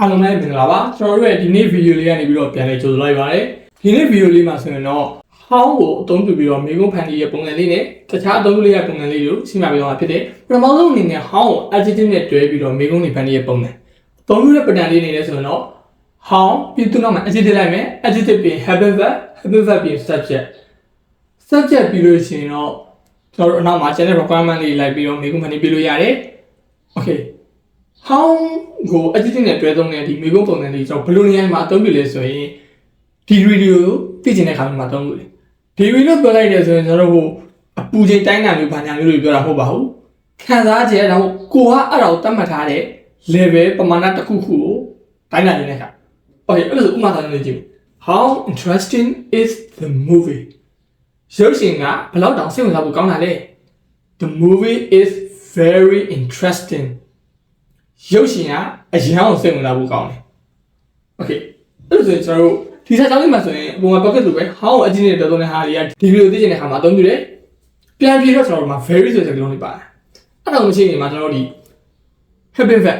အားလုံးပဲမင်္ဂလာပါကျွန်တော်တို့ရဲ့ဒီနေ့ဗီဒီယိုလေးကနေပြီးတော့ပြန်လည်ကြိုဆိုလိုက်ပါတယ်ဒီနေ့ဗီဒီယိုလေးမှာဆိုရင်တော့ how ကိုအသုံးပြုပြီးတော့မိကုန်းဖန်တီးရဲ့ပုံစံလေးနဲ့တခြားအသုံးပြုလေးရဲ့ပုံစံလေးကိုရှင်းပြပေးသွားမှာဖြစ်တယ်ပထမဆုံးအနေနဲ့ how ကို adjective နဲ့တွဲပြီးတော့မိကုန်းတွေဖန်တီးရဲ့ပုံစံအသုံးပြုတဲ့ pattern လေးနေလဲဆိုရင်တော့ how ပြီးသူ့နောက်မှာ adjective လိုက်မယ် adjective ပြီး habit verb habit verb ပြီး subject ပြီးလို့ရှိရင်တော့ကျွန်တော်တို့အနောက်မှာ channel requirement လေးလိုက်ပြီးတော့မိကုန်းဖန်တီးပေးလို့ရတယ် okay how ကို adjective နဲ့တွဲသုံးတဲ့ဒီမိကုန်းပုံစံလေးကျွန်တော်ဘယ်လိုနေရာမှာအသုံးပြုလဲဆိုရင်ဒီ video ကိုသိချင်တဲ့ခါမှာအသုံးပြုတယ်ဒီ video ပြောလိုက်တယ်ဆိုရင်ကျွန်တော်တို့အပူချိန်တိုင်းတာမျိုးဘာညာမျိုးတွေပြောတာမဟုတ်ပါဘူးခံစားချက်တော့ကိုကအဲ့ဒါကိုတတ်မှတ်ထားတဲ့ level ပမာဏတစ်ခုခုကိုတိုင်းတာနေတဲ့ခါ okay အဲ့လိုဆိုဥပမာသားလေးကြည့် how interesting is the movie ရုပ်ရှင်ကဘယ်လောက်တောင်စိတ်ဝင်စားဖို့ကောင်းတာလဲ the movie is very interesting ရုပ်ရှင်ကအရန်အောင်စိတ်ဝင်စားဖို့ကောင်းတယ် okay အဲ့လိုဆိုရင်ကျွန်တော်တို့ဒီစာကြောင်းလေးမှာဆိုရင်ပုံမှန် pocket လိုပဲ how ကိုအကြည့်နေတဲ့တော်တဲ့ဟာတွေကဒီ video သိချင်တဲ့ခါမှာအသုံးပြုတယ်ပြန်ပြီးတော့ကျွန်တော်တို့မှာ very ဆိုတဲ့စကားလုံးလေးပါတယ်အဲ့ဒါကိုမရှိရင်မှာကျွန်တော်တို့ဒီ habit verb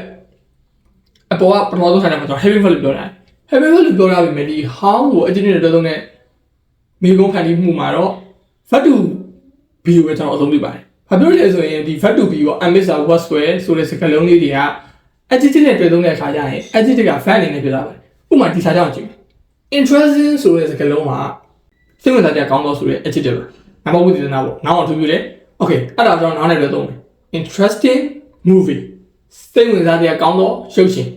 အပေါ်ကပထမဆုံးထိုင်တယ်မှာကျွန်တော် habit verb လို့ပြောတာ habit verb လို့ပြောတာပဲမယ်ဒီ how ကိုအကြည့်နေတဲ့တော်တဲ့မိကုန်းဖန်တီးမှုမှာတော့ verb to be ကိုပဲကျွန်တော်အသုံးပြုပါတယ်ဘာပြောလဲဆိုရင်ဒီ verb to be ကို amisa was where ဆိုတဲ့စကားလုံးလေးတွေက adjective နဲ့တွဲသုံးတဲ့အခါကျရင် adjective က verb အနေနဲ့ပြောတာပဲဥပမာဒီစာကြောင်းကြည့် interesting ဆိုတဲ့စကားလုံးမှာစိတ်ဝင်စားတဲ့ကောင်းသောဆိုတဲ့ adjective ပဲ။နောက်မှဝိသေသနာပေါ့။နောက်အောင်ထူးပြတယ်။ Okay အဲ့ဒါကျွန်တော်နောက်နဲ့တွဲသုံးမယ်။ interesting movie စိတ်ဝင်စားတဲ့ကောင်းသောရုပ်ရှင်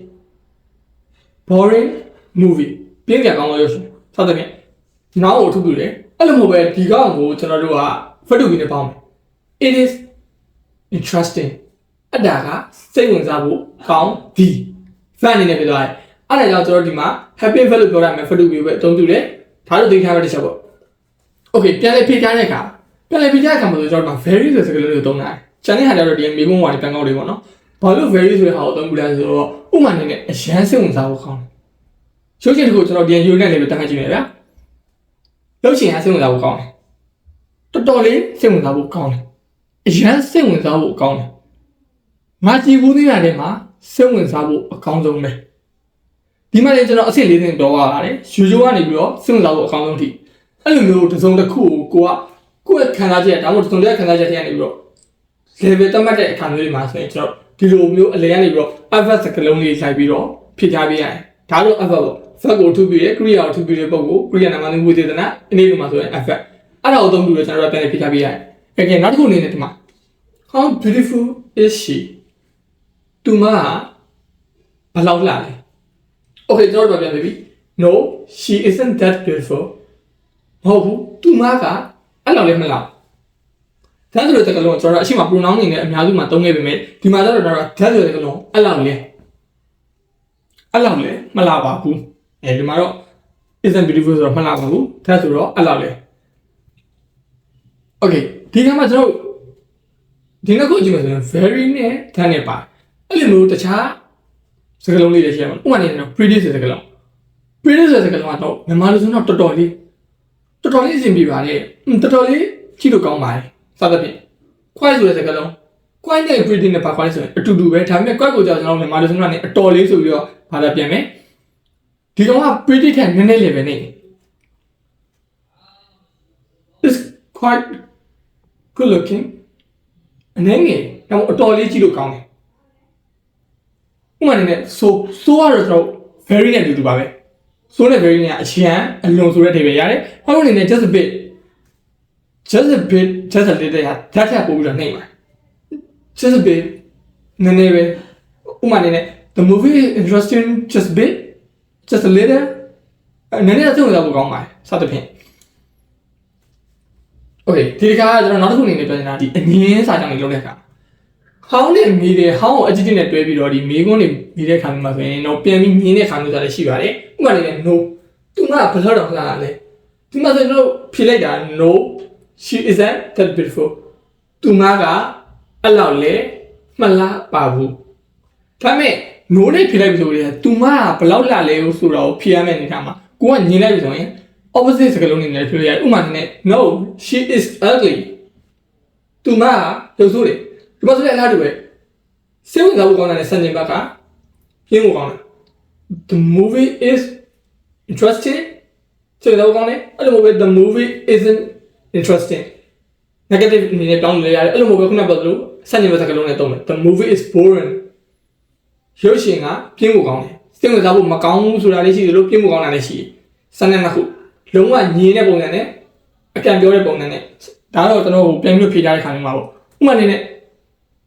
boring movie ပြင်းပြကောင်းသောရုပ်ရှင်စသဖြင့်နောက်အောင်ထူးပြတယ်။အဲ့လိုမျိုးပဲဒီကောင်ကိုကျွန်တော်တို့က verb to be နဲ့ပေါင်းမယ်။ It is interesting အဲ့ဒါကစိတ်ဝင်စားဖို့ကောင်းသည် verb အနေနဲ့ပြောတာ။အဲ့ဒါကြောင့်ကျွန်တော်ဒီမှာ happy verb လို့ပြောရမယ် verb to be ပဲအသုံးပြုတယ်ဒါလို့သိထားရတဲ့ချက်ပေါ့ okay ပြန်လေဖြည့်ချတဲ့အခါမှာဆိုကျွန်တော်တို့ very ဆိုတဲ့စကားလုံးကိုသုံးတာကျန်တဲ့ဟာတွေတော့ဒီမိကုန်းဝါဒီပြန်ကောက်တွေပေါ့နော်ဘာလို့ very ဆိုတဲ့ဟာကိုအသုံးပြုလဲဆိုတော့ဥပမာအနေနဲ့အရန်စိတ်ဝင်စားဖို့ကောင်းတယ်ရုပ်ရှင်တစ်ခုကျွန်တော်ဒီ unit နဲ့လေးပဲတတ်မှတ်ကြည့်မယ်ဗျာရုပ်ရှင်ကစိတ်ဝင်စားဖို့ကောင်းတယ်တော်တော်လေးစိတ်ဝင်စားဖို့ကောင်းတယ်အရန်စိတ်ဝင်စားဖို့ကောင်းတယ်ငါကြည့်ဘူးသေးတဲ့မှာစိတ်ဝင်စားဖို့အကောင်းဆုံးပဲဒီမှာလည်းကျွန်တော်အဆင့်၄ဆင့်တော့ရပါတယ်ယူရိုကနေပြီးတော့စိတ်ဝင်စားဖို့အကောင်းဆုံးထိအဲ့လိုမျိုးတစ်စုံတစ်ခုကိုကိုယ့်ရဲ့ခံစားချက်ဒါမှမဟုတ်တစ်စုံတစ်ခံစားချက်တွေကနေပြီးတော့ level တတ်မှတ်တဲ့အခါမျိုးတွေမှာဆိုရင်ကျွန်တော်ဒီလိုမျိုးအလဲကနေပြီးတော့ adverb စကားလုံးလေးလိုက်ပြီးတော့ဖြည့်ထားပေးရတယ်ဒါလို့ adverb ပေါ့ verb ကိုထုပြီးရ Kriya ကိုထုပြီးတဲ့ပုံကို Kriya နာမည်ဝိသေသနာအနေနဲ့မှာဆိုရင် adverb အဲ့ဒါကိုအသုံးပြုလို့ကျွန်တော်တို့ပြန်ဖြည့်ထားပေးရတယ်okay နောက်တစ်ခုအနေနဲ့ဒီမှာ how beautiful is she သူမဘယ်လောက်လှလဲ okay ကျွန်တော်တို့ပြန်ပြီ no she isn't that beautiful မဟုတ်ဘူးသူမကအဲ့လောက်လည်းမလားဒါဆိုတဲ့စကားလုံးကျွန်တော်တို့အရှိမ pronoun အနေနဲ့အများစုမှာသုံးခဲ့ပေမဲ့ဒီမှာကျတော့ဒါဆိုတဲ့စကားလုံးအဲ့လောက်လည်းမလားပါဘူးဒီမှာတော့ isn't beautiful ဆိုတော့မလားပါဘူးဒါဆိုတော့အဲ့လောက်လည်း okay ဒီကမှာကျွန်တော်ဒီနောက်ကိုကြည့်မယ်ဆိုရင် very နဲ့ that နဲ့ပါအဲ့လိုမျိုးတခြားစကားလုံးလေးတွေရှိရမှာဥပမာနဲ့ pretty ဆိုတဲ့စကားလုံး pretty ဆိုတဲ့စကားလုံးကတော့မြန်မာလိုဆိုတော့တော်တော်လေးအဆင်ပြေပါတယ်တော်တော်လေးကြည့်လို့ကောင်းပါတယ်စသဖြင့် quite ဆိုတဲ့စကားလုံး quite နဲ့ pretty နဲ့ပါ quite ဆိုရင်အတူတူပဲဒါပေမဲ့ quite ကိုကြောက်ကျွန်တော်မြန်မာလိုဆိုတော့အတော်လေးဆိုပြီးတော့ဘာသာပြန်မယ်ဒီကောင်က pretty ထက်နည်းနည်း level နဲ့ is quite good looking အနေငယ်တော့အတော်လေးကြည့်လို့ကောင်းတယ်ဥပမာနဲ့ so ကတော့ကျွန်တော် very နဲ့တူတူပါပဲ so နဲ့ very နဲ့အချမ်းအလွန်ဆိုတဲ့အဓိပ္ပာယ်ရတယ်။ဟောလို့နေနဲ့ just a bit just a little ဟာဓာတ်ထပ်ပို့ပြီးတော့နှိမ့်ပါ just a bit နည်းနည်းပဲဥပမာနဲ့ the movie is interesting just a bit just a little နည်းနည်းတော့သိလို့ကောင်းပါတယ်စသဖြင့် okay ဒီကကျွန်တော်နောက်တစ်ခုအနေနဲ့ပြောချင်တာဒီအငင်းစာကြောင်းလေးလုပ်တဲ့အခါဟောင်းနဲ့မီးတယ်ဟောင်းကိုအကြည့်နဲ့တွဲပြီးတော့ဒီမေးခွန်းတွေမီးတဲ့ခါမျိုးမှာဆိုရင်တော့ပြန်ပြီးမြင်းတဲ့ခါမျိုးစားလည်းရှိပါတယ်ဥပမာနဲ့ no သူကဘယ်လောက်တော့လာလဲဒီမှာဆိုတော့ဖြေလိုက်တာ no she isn't that beautiful သူကအဲ့လောက်လဲမလားပါဘူးဒါပေမဲ့ no နဲ့ဖြေလိုက်ပြီဆိုရင်သူကဘယ်လောက်လာလဲဆိုတော့ဖြေရမယ့်အနေထားမှာကိုကညင်လိုက်ပြီဆိုရင် opposite စကားလုံးတွေနဲ့ဖြေရဥပမာနဲ့ no she is ugly သူကရုပ်ဆိုးတယ်ဒီမှာဆိုလည်းအလားတူပဲစိတ်ဝင်စားဖို့ကောင်းတဲ့စံချိန်ဘက်ကပြင်းဖို့ကောင်းတယ် the movie is interesting ဆိုတော့ကောင်းတယ်အဲ့လိုမျိုးပဲ the movie isn't interesting negative အနေနဲ့တောင်းလဲရတယ်အဲ့လိုမျိုးပဲခုနပြောသလိုစက်နေမဲ့စကားလုံးနဲ့တုံးတယ် the movie is boring ရုပ်ရှင်ကပြင်းဖို့ကောင်းတယ်စိတ်ဝင်စားဖို့မကောင်းဘူးဆိုတာလေးရှိတယ်လို့ပြင်းဖို့ကောင်းတာလည်းရှိတယ်စနေနှစ်ခုလုံးဝညင်တဲ့ပုံစံနဲ့အကံပြောတဲ့ပုံစံနဲ့ဒါတော့ကျွန်တော်ကိုပြန်ပြီးဖြေထားတဲ့ခါမျိုးမှာပေါ့ဥပမာအနေနဲ့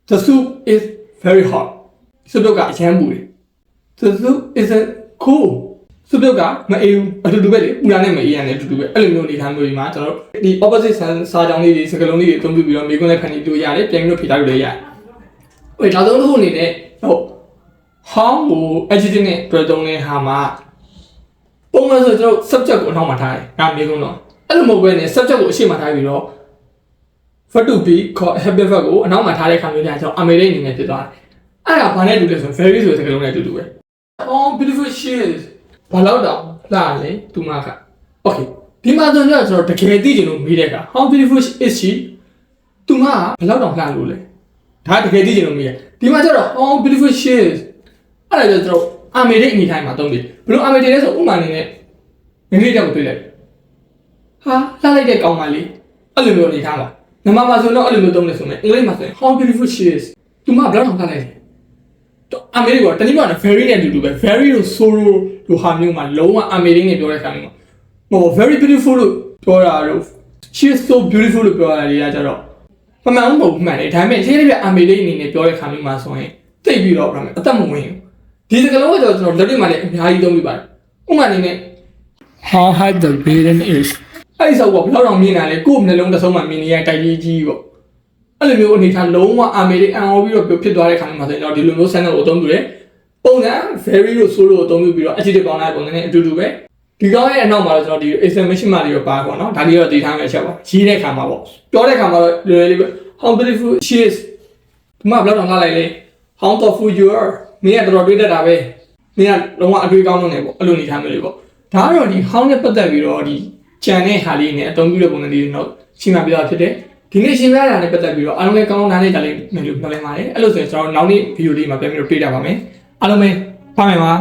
the soup is very hot စုပ်ပြုတ်ကအရန်ပူတယ် the soup isn't cool စုပ်ပြုတ်ကမအေးဘူးအတူတူပဲလေပူတာနဲ့မအေးရနဲ့အတူတူပဲအဲ့လိုမျိုးအနေထားမျိုးဒီမှာကျွန်တော်ဒီ opposite စာကြောင်းလေးတွေစကားလုံးလေးတွေအသုံးပြုပြီးတော့မိကွန်းနဲ့ဖန်တီးလို့ရတယ်ပြန်ပြီးတော့ဖြေထားလို့လည်းရတယ်ဟိုဒါသုံးခုအနေနဲ့ဟုတ် how ကို adjective နဲ့တွဲသုံးတဲ့ဟာမှာပုံမှန်ဆိုကျွန်တော် subject ကိုအနောက်မှာထားတယ်ဒါမိကွန်းတော့အဲ့လိုမဟုတ်ဘဲနဲ့ subject ကိုအရှေ့မှာထားပြီးတော့ verb to be ခေါ် habit verb ကိုအနောက်မှာထားတဲ့ခါမျိုးညာကျွန်တော်အမေရိအနေနဲ့ဖြစ်သွားတယ်အဲ့ဒါဘာနဲ့တူလဲဆိုရင် very ဆိုတဲ့စကားလုံးနဲ့အတူတူပဲ oh beautiful she is ဘာလို့တော့လာလေသူမက okay ဒီမှာဆိုတော့ကျွန်တော်တကယ်သိချင်လို့မေးတဲ့အခါ how beautiful is she သူမကဘယ်လောက်တော့လှလို့လဲဒါတကယ်သိချင်လို့မေးရဒီမှာကျတော့ oh beautiful she is အဲ့ဒါကျတော့အမေရိအနေထိုင်မှာသုံးတယ်ဘယ်လိုအမေရိလဲဆိုဥမာအနေနဲ့အင်္ဂလိပ်တက်ကိုတွေ့လိုက်ဟာလှလိုက်တဲ့ကောင်မလေးအဲ့လိုမျိုးအနေထားပါမြန်မာမှာဆိုတော့အဲ့လိုမျိုးသုံးတယ်ဆိုရင်အင်္ဂလိပ်မှာဆိုရင် how beautiful she is သူမဘယ်လောက်တော့လှလိုက်လဲအမေရိကတနည်းပြောရင် very နဲ့အတူတူပဲ very လို့ so လို့ဟာမျိုးမှာလုံးဝအမေရိနဲ့ပြောတဲ့ခါမျိုးဟို very beautiful လို့ပြောတာတော့ she is so beautiful လို့ပြောတာတွေကကြတော့မမှန်ဘူးမဟုတ်ဘူးမှန်တယ်ဒါပေမဲ့ရှင်းပြအမေရိအနေနဲ့ပြောတဲ့ခါမျိုးမှာဆိုရင်သိပြီးတော့အသက်မဝင်ဒီစကားလုံးကတော့ကျွန်တော်လက်တွေ့မှာလည်းအများကြီးသုံးပြပါတယ်ဥပမာအနေနဲ့ how high the building is အဲ့ဒီဆိုတော့ဘယ်တော့မြင်တာလဲကိုယ့်မျက်လုံးတစ်စုံမှမြင်နေရတိုက်ကြီးကြီးပေါ့အဲ့လိုမျိုးအနေထားလုံးဝအမေရိကန်အော်ပြီးတော့ဖြစ်သွားတဲ့ခါမှာဆိုရင်တော့ဒီလိုမျိုး sentence ကိုအသုံးပြုတယ်ပုံစံ very လို့ဆိုလို့အသုံးပြုပြီးတော့ adjective ပေါင်းတဲ့ပုံစံနဲ့အတူတူပဲဒီကောင်းရဲ့အနောက်မှာတော့ကျွန်တော်ဒီ exclamation mark တွေပါပေါ့နော်ဒါလေးတော့တည်ထားမယ့်အချက်ပါရေးတဲ့ခါမှာပေါ့ပြောတဲ့ခါမှာတော့လွယ်လေးပဲ how beautiful she is ဒီမှာဘယ်တော့ငါလိုက်လဲ how thoughtful you are မင်းကတော်တော်တွေးတတ်တာပဲမင်းကလုံးဝအတွေးကောင်းနေပေါ့အဲ့လိုနေထားမျိုးလေးပေါ့ဒါကတော့ဒီ how နဲ့ပတ်သက်ပြီးတော့ဒီကြံတဲ့ဟာလေးနဲ့အသုံးပြုတဲ့ပုံစံလေးတွေတော့ရှင်းပြပြတာဖြစ်တယ်ဒီနေ့ရှင်းပြတာနဲ့ပတ်သက်ပြီးတော့အားလုံးလည်းကောင်းကောင်းနားလည်ကြလိမ့်မယ်လို့ပြောလိုက်ပါတယ်အဲ့လိုဆိုရင်ကျွန်တော်နောက်နေ့ဗီဒီယိုလေးမှာပြန်ပြီးတော့တွေ့ကြပါမယ်အားလုံးပဲဖားမယ်ပါ